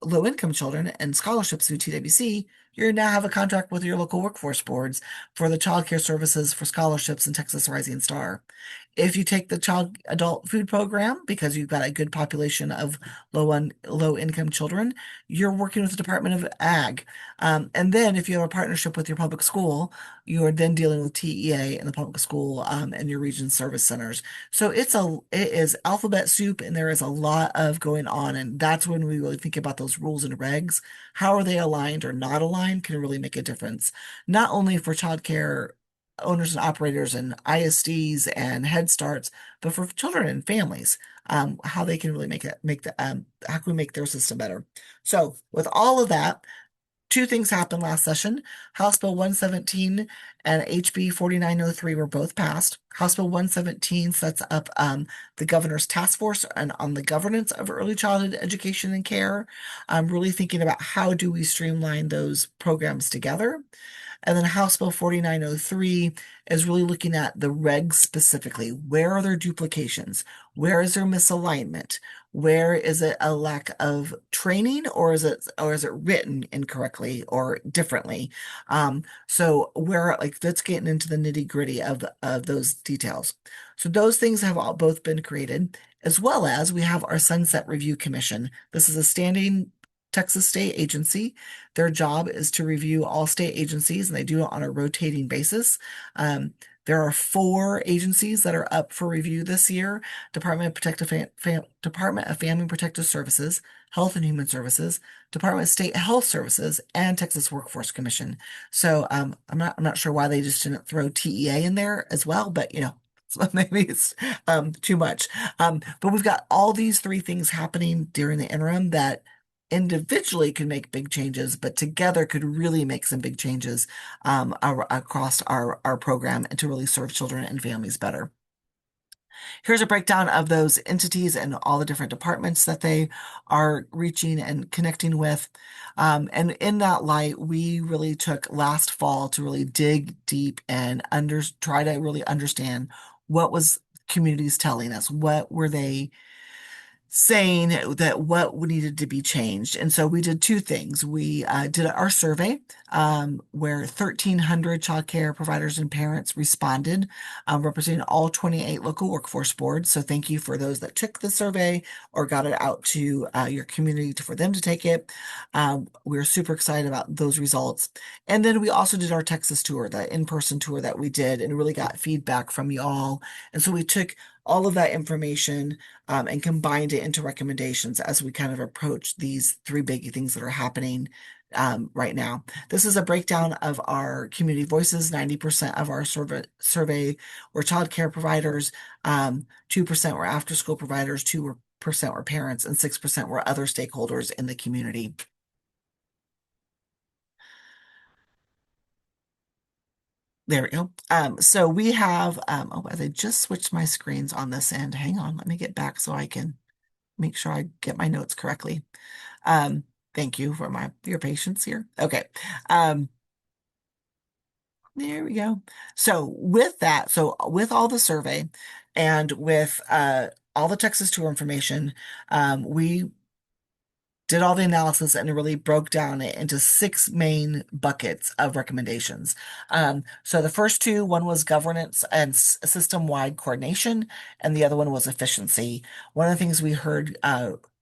low-income children and scholarships through TWC, you now have a contract with your local workforce boards for the child care services for scholarships in Texas Rising Star. If you take the child adult food program, because you've got a good population of low income children, you're working with the Department of Ag. And then if you have a partnership with your public school, you are then dealing with TEA and the public school, and your region service centers. So it is alphabet soup, and there is a lot of going on. And that's when we really think about those rules and regs. How are they aligned or not aligned can really make a difference, not only for childcare owners and operators and ISDs and Head Starts, but for children and families, how they can really how can we make their system better? So with all of that, two things happened last session. House Bill 117 and HB 4903 were both passed. House Bill 117 sets up the governor's task force and on the governance of early childhood education and care. I'm really thinking about how do we streamline those programs together. And then House Bill 4903 is really looking at the regs specifically. Where are there duplications? Where is there misalignment? Where is it a lack of training, or is it written incorrectly or differently? So where, like, that's getting into the nitty-gritty of those details. So those things have all both been created, as well as we have our Sunset Review Commission. This is a standing Texas state agency. Their job is to review all state agencies, and they do it on a rotating basis. There are 4 agencies that are up for review this year: Department of Family and Protective Services, Health and Human Services, Department of State Health Services, and Texas Workforce Commission. So I'm not sure why they just didn't throw TEA in there as well, but so maybe it's too much. But we've got all these 3 things happening during the interim that individually can make big changes, but together could really make some big changes across our program and to really serve children and families better. Here's a breakdown of those entities and all the different departments that they are reaching and connecting with. And in that light, we really took last fall to really dig deep and try to really understand what was communities telling us. What were they saying that what needed to be changed. And so we did 2 things. We did our survey where 1,300 child care providers and parents responded, representing all 28 local workforce boards. So thank you for those that took the survey or got it out to your community for them to take it. We're super excited about those results. And then we also did our Texas tour, the in-person tour that we did, and really got feedback from you all. And so we took all of that information and combined it into recommendations as we kind of approach these 3 big things that are happening right now. This is a breakdown of our community voices. 90% of our survey were child care providers, 2% were after school providers, 2% were parents, and 6% were other stakeholders in the community. There we go. So we have, I just switched my screens on this end. Hang on, let me get back so I can make sure I get my notes correctly. Thank you for your patience here. Okay. There we go. So with that, with all the survey and with all the Texas Tour information, we did all the analysis and really broke down it into 6 main buckets of recommendations. So the first 2, one was governance and system-wide coordination, and the other one was efficiency. One of the things we heard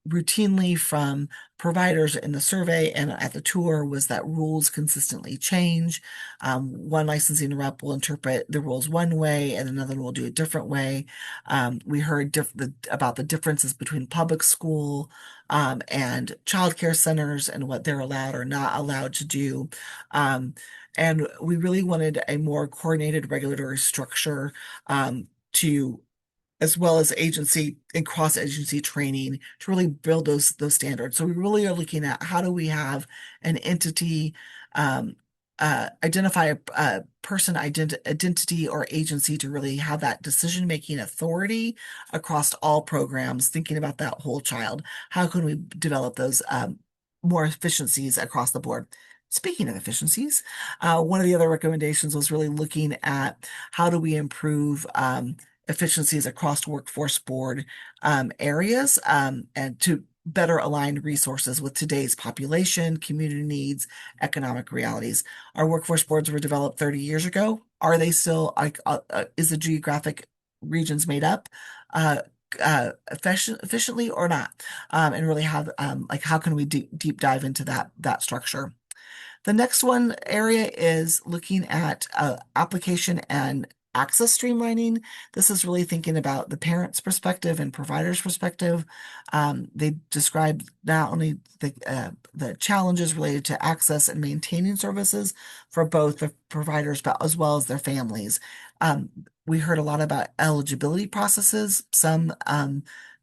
routinely from providers in the survey and at the tour was that rules consistently change. One licensing rep will interpret the rules one way and another will do a different way. We heard about the differences between public school and childcare centers and what they're allowed or not allowed to do. And we really wanted a more coordinated regulatory structure to as well as agency and cross-agency training to really build those standards. So we really are looking at how do we have an entity identify a person identity or agency to really have that decision-making authority across all programs, thinking about that whole child. How can we develop those more efficiencies across the board? Speaking of efficiencies, one of the other recommendations was really looking at how do we improve efficiencies across workforce board areas and to better align resources with today's population, community needs, economic realities. Our workforce boards were developed 30 years ago. Are they still, is the geographic regions made up efficiently or not? And really have, how can we deep dive into that structure? The next one area is looking at application and access streamlining. This is really thinking about the parent's perspective and provider's perspective. They describe not only the challenges related to access and maintaining services for both the providers, but as well as their families. Um, we heard a lot about eligibility processes. Some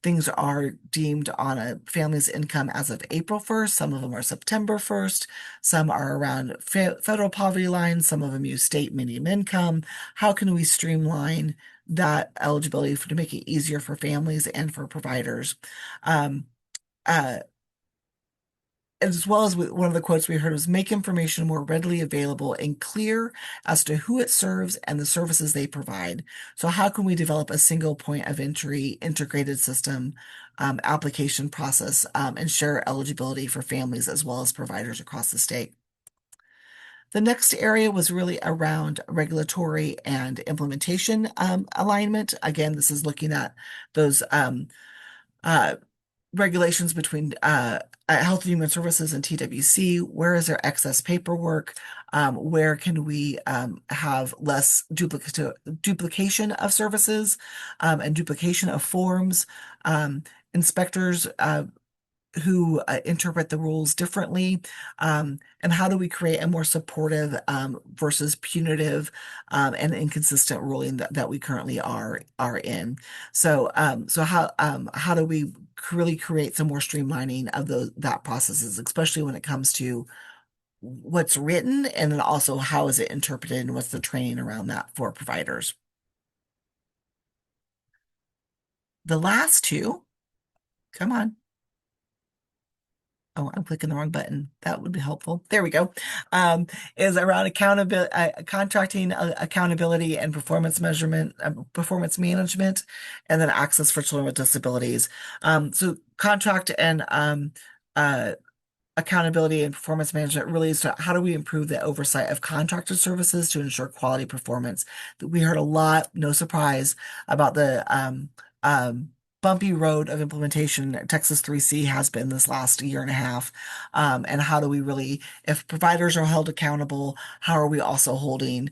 things are deemed on a family's income as of April 1st. Some of them are September 1st. Some are around federal poverty lines. Some of them use state minimum income. How can we streamline that eligibility to make it easier for families and for providers? Um, uh, as well as one of the quotes we heard was make information more readily available and clear as to who it serves and the services they provide. So how can we develop a single point of entry integrated system application process and share eligibility for families as well as providers across the state? The next area was really around regulatory and implementation alignment. Again, this is looking at those uh, regulations between Health and Human Services and TWC. Where is there excess paperwork? Where can we have less duplication of services and duplication of forms? Inspectors who interpret the rules differently, and how do we create a more supportive versus punitive and inconsistent ruling that we currently are in. So how do we really create some more streamlining of that processes, especially when it comes to what's written and then also how is it interpreted and what's the training around that for providers. The last two, come on. Oh, I'm clicking the wrong button. That would be helpful. There we go. Is around accountability, contracting, accountability, and performance measurement, performance management, and then access for children with disabilities. So contract and uh, accountability and performance management really is how do we improve the oversight of contracted services to ensure quality performance. We heard a lot, no surprise, about the bumpy road of implementation Texas 3C has been this last year and a half. And how do we really, if providers are held accountable, how are we also holding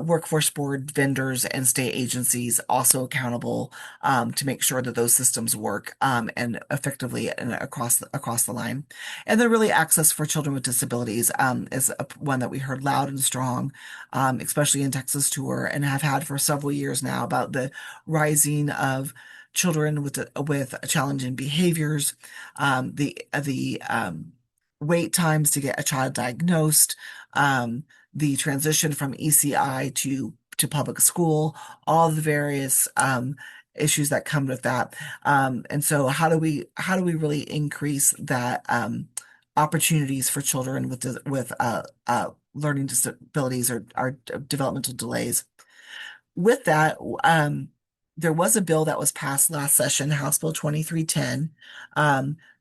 workforce board vendors and state agencies also accountable to make sure that those systems work and effectively and across the line. And then really access for children with disabilities is one that we heard loud and strong, especially in Texas Tour and have had for several years now about the rising of children with challenging behaviors, the wait times to get a child diagnosed, the transition from ECI to public school, all the various issues that come with that. And so how do we really increase that opportunities for children with learning disabilities or developmental delays? With that, there was a bill that was passed last session, House Bill 2310,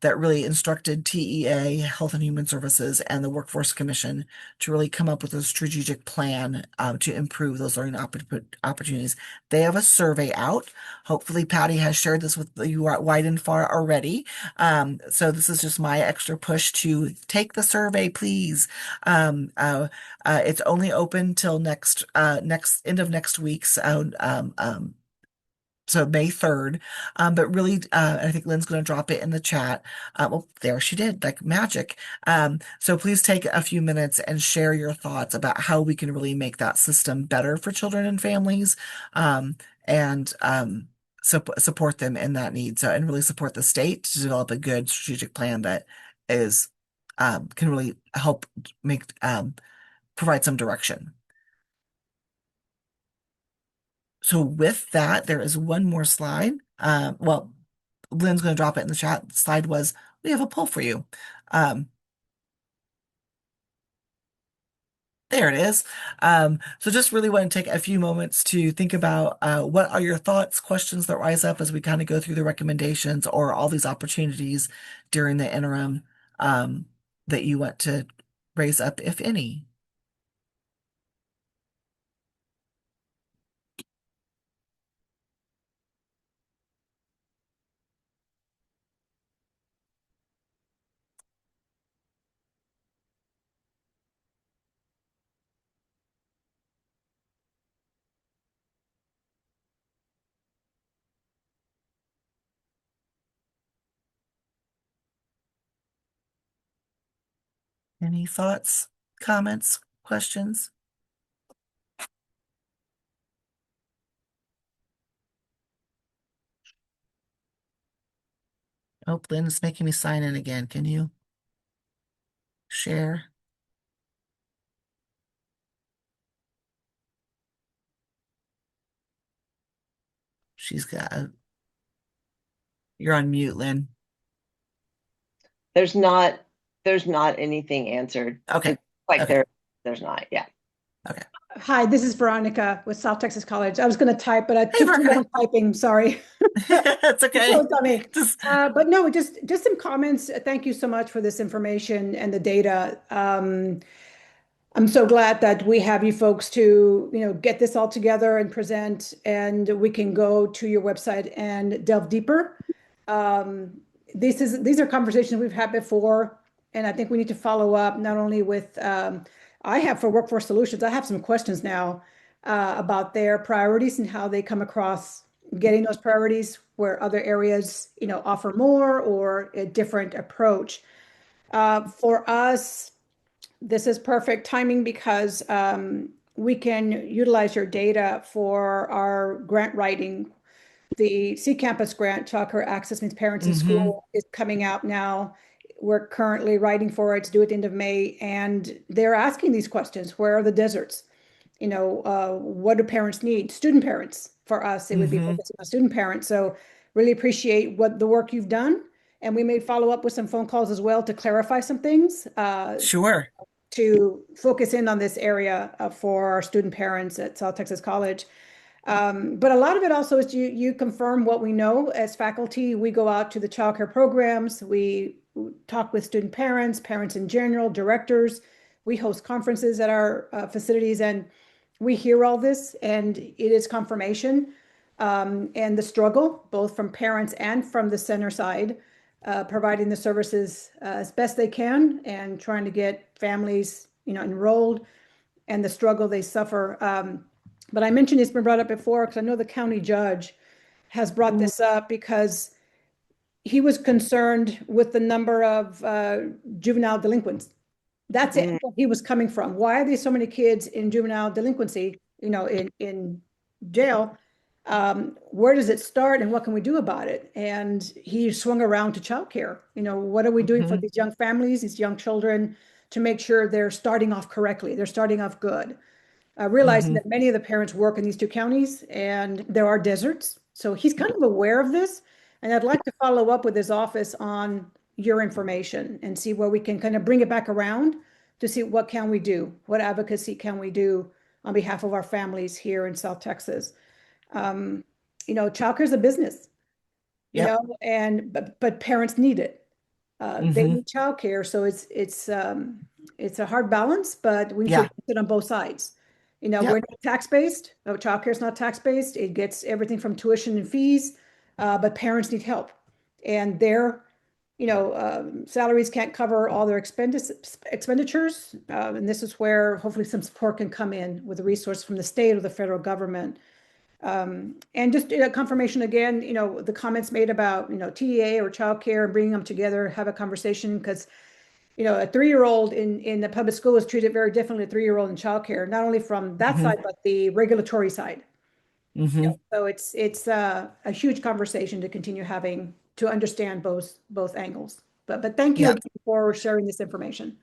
that really instructed TEA, Health and Human Services, and the Workforce Commission to really come up with a strategic plan to improve those learning opportunities. They have a survey out. Hopefully, Patty has shared this with you wide and far already. So this is just my extra push to take the survey, please. It's only open till next end of next week. So May 3rd. But really, I think Lynn's going to drop it in the chat. Well, there she did, like magic. So please take a few minutes and share your thoughts about how we can really make that system better for children and families, and support them in that need. So, and really support the state to develop a good strategic plan that is can really help make provide some direction. So with that, there is one more slide. Well, Lynn's going to drop it in the chat. The slide was, we have a poll for you. There it is. So just really want to take a few moments to think about what are your thoughts, questions that rise up as we kind of go through the recommendations or all these opportunities during the interim that you want to raise up, if any. Any thoughts, comments, questions? Oh, Lynn's making me sign in again. Can you share? She's got, you're on mute, Lynn. There's not there's not anything answered. Okay. Like Okay. there's not. Yeah. Okay. Hi, this is Veronica with South Texas College. I was going to type, but I Hey, took too Veronica. long typing. Sorry. That's okay. So it's on me. Just But no, just some comments. Thank you so much for this information and the data. I'm so glad that we have you folks to, get this all together and present, and we can go to your website and delve deeper. Um, these are conversations we've had before, and I think we need to follow up not only with I have for Workforce Solutions, I have some questions now about their priorities and how they come across getting those priorities where other areas, offer more or a different approach. For us, this is perfect timing because we can utilize your data for our grant writing. The C Campus grant, Childcare Access Means Parents in mm-hmm. School, is coming out now. We're currently writing for it to do at the end of May, and they're asking these questions. Where are the deserts? What do parents need? Student parents. For us, it would be Mm-hmm. focusing on student parents. So really appreciate what the work you've done. And we may follow up with some phone calls as well to clarify some things. Sure. To focus in on this area for our student parents at South Texas College. But a lot of it also is you confirm what we know as faculty. We go out to the childcare programs. We talk with student parents, parents in general, directors. We host conferences at our facilities, and we hear all this, and it is confirmation. And the struggle, both from parents and from the center side, providing the services as best they can and trying to get families, enrolled, and the struggle they suffer. But I mentioned it's been brought up before because I know the county judge has brought this up because he was concerned with the number of juvenile delinquents. That's it. Mm. What he was coming from. Why are there so many kids in juvenile delinquency, in jail? Where does it start and what can we do about it? And he swung around to childcare. What are we doing for Mm-hmm. these young families, these young children, to make sure they're starting off correctly, they're starting off good? Realizing Mm-hmm. that many of the parents work in these two counties and there are deserts. So he's kind of aware of this. And I'd like to follow up with his office on your information and see where we can kind of bring it back around to see what can we do? What advocacy can we do on behalf of our families here in South Texas? Um, childcare is a business, Yep. but parents need it. They Mm-hmm. need childcare, so it's a hard balance, but we need to Yeah. address it on both sides. We're Yep. not tax-based. No, childcare is not tax-based. It gets everything from tuition and fees, but parents need help, and their salaries can't cover all their expenditures, and this is where hopefully some support can come in with a resource from the state or the federal government. And just a confirmation again, the comments made about, TEA or childcare and bringing them together, have a conversation because, a 3-year-old in the public school is treated very differently than a 3-year-old in childcare, not only from that Mm-hmm. side, but the regulatory side. Mm-hmm. So it's a huge conversation to continue having to understand both angles. But thank you Yeah. again for sharing this information.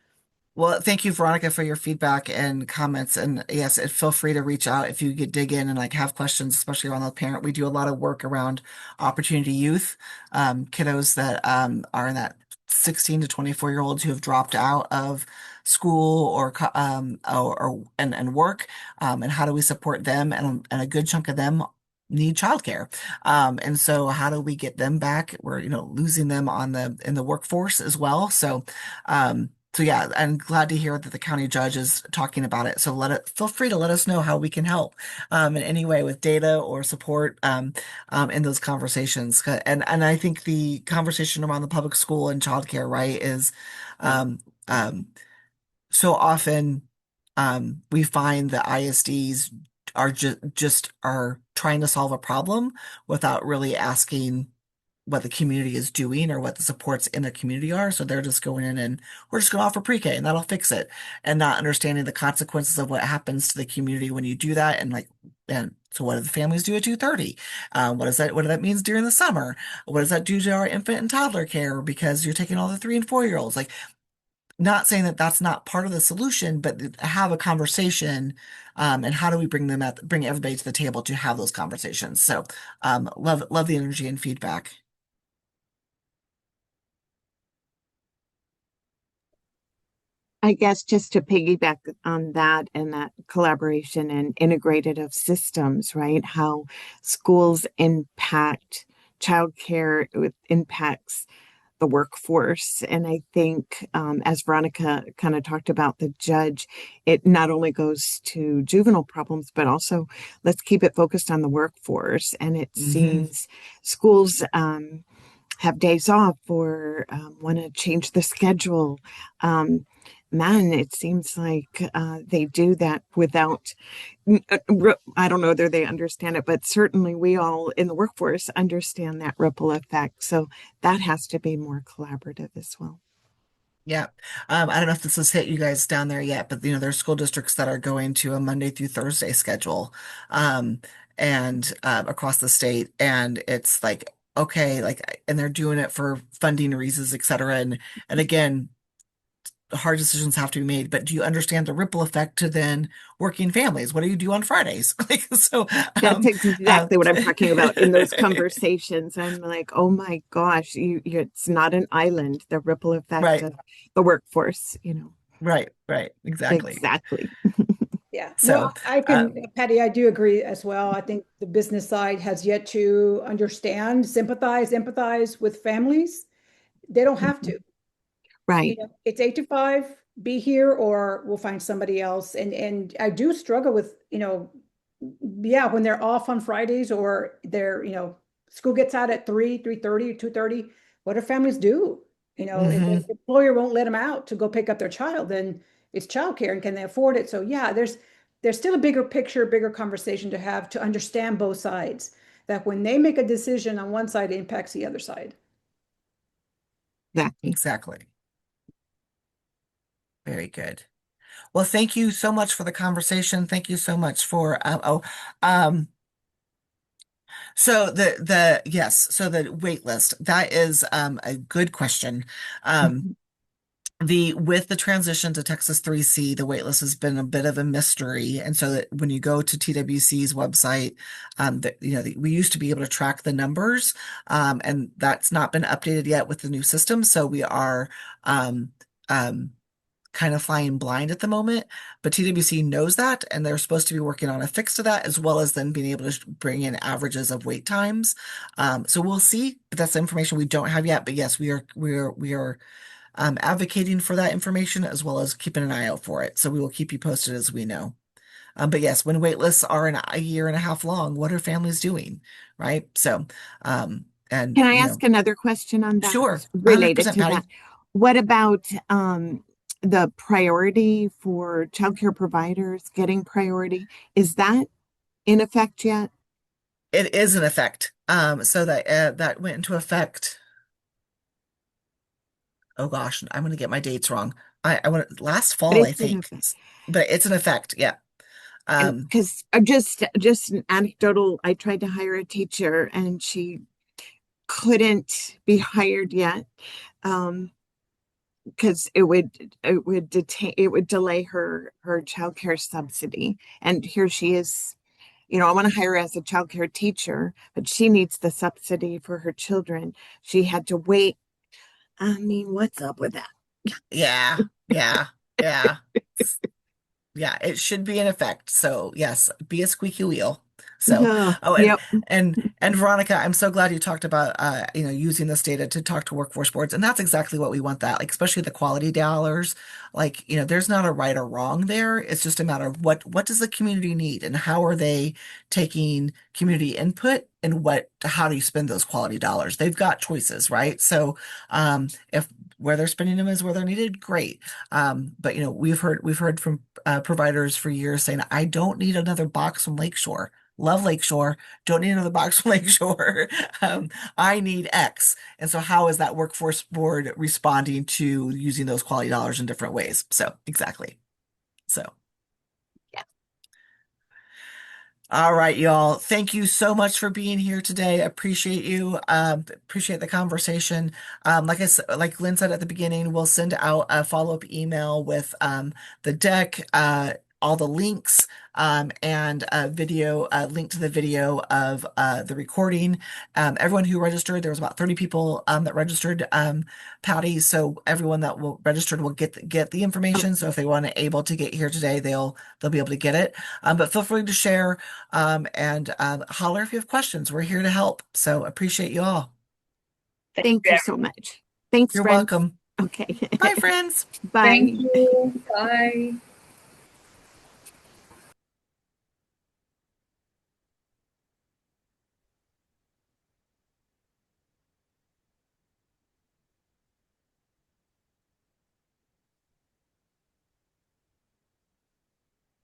Well, thank you, Veronica, for your feedback and comments. And yes, feel free to reach out if you get dig in and like have questions, especially around the parent. We do a lot of work around opportunity youth, kiddos that are in that 16 to 24-year-olds who have dropped out of school and work. And how do we support them? And a good chunk of them need childcare. And so how do we get them back? We're, losing them in the workforce as well. So yeah, I'm glad to hear that the county judge is talking about it. So feel free to let us know how we can help in any way with data or support in those conversations. And I think the conversation around the public school and childcare, right, is um, um, so often we find that ISDs are just are trying to solve a problem without really asking what the community is doing or what the supports in the community are. So they're just going in and we're just going to offer pre-K and that'll fix it. And not understanding the consequences of what happens to the community when you do that. And like, and so what do the families do at 2:30? What does that means during the summer? What does that do to our infant and toddler care? Because you're taking all the 3 and 4 year olds. Like, not saying that that's not part of the solution, but have a conversation, and how do we bring everybody to the table to have those conversations? So, love the energy and feedback. I guess just to piggyback on that and that collaboration and integrated of systems, right? How schools impact childcare, it impacts the workforce. And I think, as Veronica kind of talked about the judge, it not only goes to juvenile problems, but also let's keep it focused on the workforce. And it Hmm. seems schools have days off or want to change the schedule. Um, Man, it seems like they do that without, I don't know whether they understand it, but certainly we all in the workforce understand that ripple effect. So that has to be more collaborative as well. Yeah. I don't know if this has hit you guys down there yet, but there's school districts that are going to a Monday through Thursday schedule, um, and across the state, and it's like okay, like, and they're doing it for funding reasons, et cetera, and again, hard decisions have to be made, but do you understand the ripple effect to then working families? What do you do on Fridays? Like, so, That's um, uh, exactly what I'm talking about in those conversations. I'm like, oh my gosh, it's not an island, the ripple effect right, of the workforce, right, exactly. Exactly. Yeah, no, So, I uh, can, Patty, I do agree as well. I think the business side has yet to understand, sympathize, empathize with families. They don't have Mhm. to. Right. It's 8 to 5, be here, or we'll find somebody else. And I do struggle with, yeah, when they're off on Fridays or school gets out at 3:30, 2:30, what do families do? If the mhm. employer won't let them out to go pick up their child, then it's childcare and can they afford it? So yeah, there's still a bigger picture, bigger conversation to have to understand both sides. That when they make a decision on one side, it impacts the other side. Exactly. Exactly. Very good. Well, thank you so much for the conversation. Thank you so much for um so the yes, so the wait list. That is a good question. Um Mhm. the with the transition to Texas 3C, the wait list has been a bit of a mystery. And so that when you go to TWC's website, we used to be able to track the numbers, and that's not been updated yet with the new system. So we are um um kind of flying blind at the moment, but TWC knows that, and they're supposed to be working on a fix to that, as well as then being able to bring in averages of wait times. So we'll see, but that's the information we don't have yet. But yes, we are advocating for that information as well as keeping an eye out for it. So we will keep you posted as we know. But yes, when wait lists are a year and a half long, what are families doing, right? So, and Can I ask another question on that sure, related 100%, to that? Patty. What about the priority for childcare providers getting priority? Is that in effect yet? It is in effect. So that went into effect. Oh gosh, I'm gonna get my dates wrong. I want last But fall, I it's in think, effect. but it's in effect. Yeah. And Um, because just an anecdotal, I tried to hire a teacher and she couldn't be hired yet. Because it would delay her childcare subsidy. And here she is, I want to hire her as a childcare teacher, but she needs the subsidy for her children. She had to wait. I mean, what's up with that? yeah, yeah, yeah. Yeah, it should be in effect. So yes, be a squeaky wheel. So, Yeah, oh, yep. and Veronica, I'm so glad you talked about using this data to talk to workforce boards, and that's exactly what we want. That, like, especially the quality dollars. Like, there's not a right or wrong there. It's just a matter of what does the community need, and how are they taking community input, and how do you spend those quality dollars? They've got choices, right? So, if where they're spending them is where they're needed, great. But we've heard from providers for years saying, I don't need another box from Lakeshore. love Lakeshore, don't need another box from Lakeshore. I need X. And so how is that workforce board responding to using those quality dollars in different ways? So exactly. So. All right, y'all. Thank you so much for being here today. Appreciate you. Appreciate the conversation. Like Lynn said at the beginning, we'll send out a follow-up email with the deck, all the links, and a video, link to the video of the recording. Everyone who registered, there was about 30 people that registered, Patty. So everyone that will registered will get the information. So if they want to able to get here today, they'll be able to get it. But feel free to share. And holler if you have questions. We're here to help. So appreciate you all. Thank you so much. Thanks, You're friends. welcome. Okay. Bye, friends. Bye. Thank you. Bye.